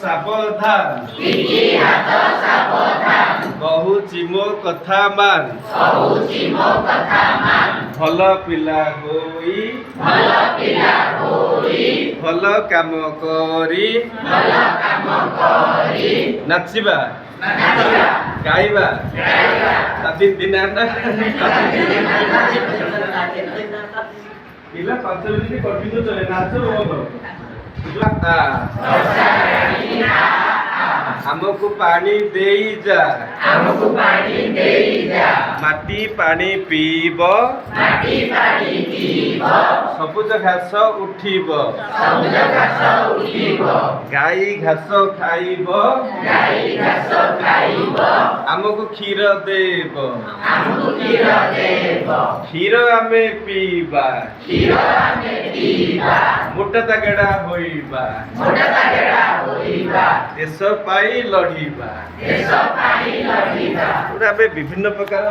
ସାବଧାନ କହୁଛି ମୋ କଥା ମାନ ଭଲ ପିଲା ହୋଇ ଭଲ କାମ କରି ନାଚିବା ଗାଇବା ଦିନ ପିଲା 5 ମିନିଟ୍ କଣ୍ଟିନ୍ୟୁ ଚଲେ ନାଚ ଆମକୁ ପାଣି ଦେଇ ଯା ମାଟି ପାଣି ପିଇବ ସବୁଜ ଘାସ ଉଠିବ ଗାଈ ଘାସ ଖାଇବ ଆମକୁ କ୍ଷୀର ଦେବ କ୍ଷୀର ଆମେ ପିଇବା ମୋଟା ତାଗେଡ଼ା ହୋଇବା ଦେଶ ପାଇଁ ଲଢ଼ିବା। ଆମେ ବିଭିନ୍ନ ପ୍ରକାର